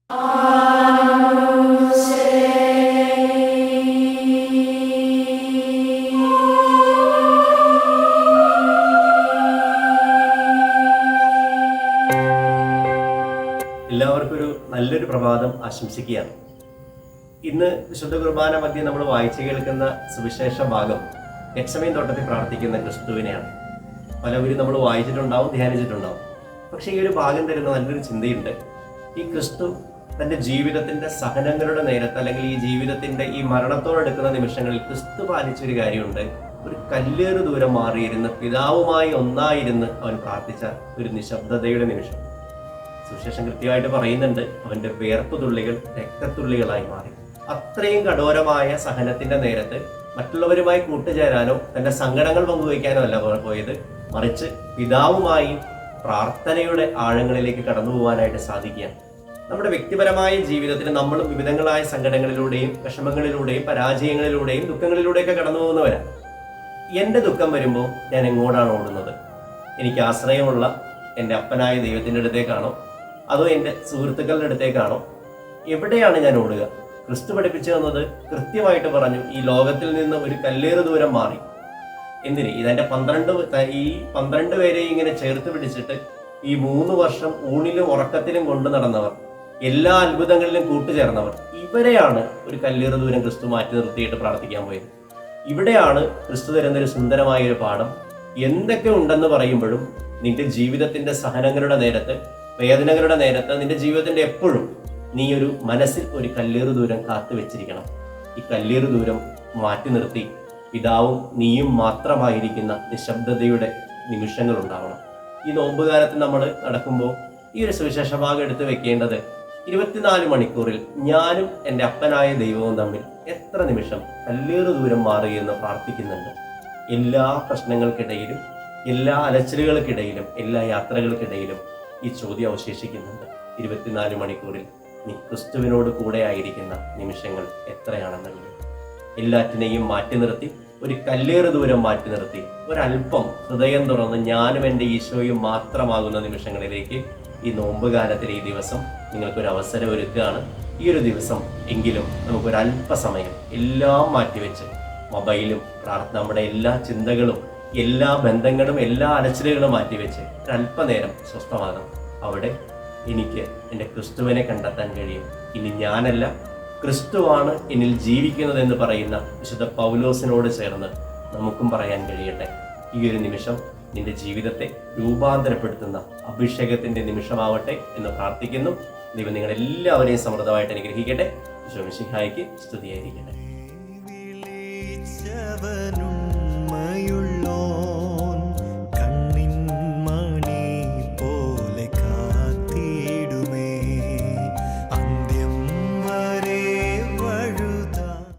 എല്ലാവർക്കും ഒരു നല്ലൊരു പ്രഭാതം ആശംസിക്കുകയാണ്. ഇന്ന് വിശുദ്ധ കുർബാന മധ്യം നമ്മൾ വായിച്ചു കേൾക്കുന്ന സുവിശേഷ ഭാഗം ഗെത്സമേൻ തോട്ടത്തിൽ പ്രാർത്ഥിക്കുന്ന ക്രിസ്തുവിനെയാണ്. പലവരും നമ്മൾ വായിച്ചിട്ടുണ്ടാവും, ധ്യാനിച്ചിട്ടുണ്ടാവും. പക്ഷെ ഈ ഒരു ഭാഗം തരുന്ന നല്ലൊരു ചിന്തയുണ്ട്. ഈ ക്രിസ്തു തൻ്റെ ജീവിതത്തിൻ്റെ സഹനങ്ങളുടെ നേരത്ത്, അല്ലെങ്കിൽ ഈ ജീവിതത്തിൻ്റെ ഈ മരണത്തോടെടുക്കുന്ന നിമിഷങ്ങളിൽ ക്രിസ്തു പാലിച്ചൊരു കാര്യമുണ്ട്. ഒരു കല്ലേറ് ദൂരം മാറിയിരുന്ന് പിതാവുമായി ഒന്നായിരുന്ന് അവൻ പ്രാർത്ഥിച്ച ഒരു നിശബ്ദതയുടെ നിമിഷം. സുവിശേഷം കൃത്യമായിട്ട് പറയുന്നുണ്ട്, അവൻ്റെ വിയർപ്പ് തുള്ളികൾ രക്തത്തുള്ളികളായി മാറി. അത്രയും കഠോരമായ സഹനത്തിന്റെ നേരത്ത് മറ്റുള്ളവരുമായി കൂട്ടുചേരാനോ തൻ്റെ സങ്കടങ്ങൾ പങ്കുവയ്ക്കാനോ അല്ല പോയത്, മറിച്ച് പിതാവുമായി പ്രാർത്ഥനയുടെ ആഴങ്ങളിലേക്ക് കടന്നു പോകാനായിട്ട് സാധിക്കുകയാണ്. നമ്മുടെ വ്യക്തിപരമായ ജീവിതത്തിൽ നമ്മളും വിവിധങ്ങളായ സങ്കടങ്ങളിലൂടെയും വിഷമങ്ങളിലൂടെയും പരാജയങ്ങളിലൂടെയും ദുഃഖങ്ങളിലൂടെയൊക്കെ കടന്നു പോകുന്നവരാണ്. എൻ്റെ ദുഃഖം വരുമ്പോൾ ഞാൻ എങ്ങോട്ടാണ് ഓടുന്നത്? എനിക്ക് ആശ്രയമുള്ള എൻ്റെ അപ്പനായ ദൈവത്തിൻ്റെ അടുത്തേക്കാണോ, അതോ എൻ്റെ സുഹൃത്തുക്കളുടെ അടുത്തേക്കാണോ? എവിടെയാണ് ഞാൻ ഓടുക? ക്രിസ്തു പഠിപ്പിച്ചു തന്നത് കൃത്യമായിട്ട് പറഞ്ഞു, ഈ ലോകത്തിൽ നിന്ന് ഒരു കല്ലേറ് ദൂരം മാറി. എന്തിന്? ഇതെൻ്റെ 12 പേരെ ഇങ്ങനെ ചേർത്ത് പിടിച്ചിട്ട് ഈ 3 വർഷം ഊണിലും ഉറക്കത്തിലും കൊണ്ടു നടന്നവർ, എല്ലാ അത്ഭുതങ്ങളിലും കൂട്ടുചേർന്നവർ, ഇവരെയാണ് ഒരു കല്ലേറ് ദൂരം ക്രിസ്തു മാറ്റി നിർത്തിയിട്ട് പ്രാർത്ഥിക്കാൻ പോയത്. ഇവിടെയാണ് ക്രിസ്തു തരുന്നൊരു സുന്ദരമായൊരു പാഠം. എന്തൊക്കെ ഉണ്ടെന്ന് പറയുമ്പോഴും നിന്റെ ജീവിതത്തിന്റെ സഹനങ്ങളുടെ നേരത്ത്, വേദനകളുടെ നേരത്ത്, നിന്റെ ജീവിതത്തിന്റെ എപ്പോഴും നീ ഒരു മനസ്സിൽ ഒരു കല്ലേറ് ദൂരം കാത്തു വെച്ചിരിക്കണം. ഈ കല്ലേറ് ദൂരം മാറ്റി നിർത്തി പിതാവും നീയും മാത്രമായിരിക്കുന്ന നിശബ്ദതയുടെ നിമിഷങ്ങൾ ഉണ്ടാവണം. ഈ നോമ്പുകാലത്ത് നമ്മൾ നടക്കുമ്പോൾ ഈ ഒരു സുവിശേഷ ഭാഗം എടുത്ത് വെക്കേണ്ടത് 24 മണിക്കൂറിൽ ഞാനും എൻ്റെ അപ്പനായ ദൈവവും തമ്മിൽ എത്ര നിമിഷം കല്ലേറ് ദൂരം മാറുകയെന്ന് പ്രാർത്ഥിക്കുന്നുണ്ട്. എല്ലാ പ്രശ്നങ്ങൾക്കിടയിലും, എല്ലാ അലച്ചിലുകൾക്കിടയിലും, എല്ലാ യാത്രകൾക്കിടയിലും ഈ ചോദ്യം അവശേഷിക്കുന്നുണ്ട്. 24 മണിക്കൂറിൽ നീ ക്രിസ്തുവിനോട് കൂടെ ആയിരിക്കുന്ന നിമിഷങ്ങൾ എത്രയാണെന്നുള്ളത്. എല്ലാറ്റിനെയും മാറ്റി നിർത്തി, ഒരു കല്ലേറ് ദൂരം മാറ്റി നിർത്തി, ഒരല്പം ഹൃദയം തുറന്ന് ഞാനും എൻ്റെ ഈശോയും മാത്രമാകുന്ന നിമിഷങ്ങളിലേക്ക് ഈ നോമ്പുകാലത്തിൽ ഈ ദിവസം നിങ്ങൾക്കൊരു അവസരം ഒരുക്കുകയാണ്. ഈ ഒരു ദിവസം എങ്കിലും നമുക്കൊരല്പസമയം എല്ലാം മാറ്റിവെച്ച്, മൊബൈലും നമ്മുടെ എല്ലാ ചിന്തകളും, എല്ലാ ബന്ധങ്ങളും, എല്ലാ അലച്ചിലുകളും മാറ്റിവെച്ച് ഒരല്പനേരം സ്വസ്ഥമാകാം. അവിടെ എനിക്ക് എൻ്റെ ക്രിസ്തുവിനെ കണ്ടെത്താൻ കഴിയും. ഇനി ഞാനല്ല, ക്രിസ്തുവാണ് എന്നിൽ ജീവിക്കുന്നത് എന്ന് പറയുന്ന വിശുദ്ധ പൗലോസിനോട് ചേർന്ന് നമുക്കും പറയാൻ കഴിയട്ടെ. ഈ ഒരു നിമിഷം നിന്റെ ജീവിതത്തെ രൂപാന്തരപ്പെടുത്തുന്ന അഭിഷേകത്തിന്റെ നിമിഷമാവട്ടെ എന്ന് പ്രാർത്ഥിക്കുന്നു. ദൈവം നിങ്ങളെല്ലാവരെയും സമൃദ്ധമായിട്ട് അനുഗ്രഹിക്കട്ടെ. ഈശോ മിശിഹായ്ക്ക് സ്തുതിയായിരിക്കട്ടെ.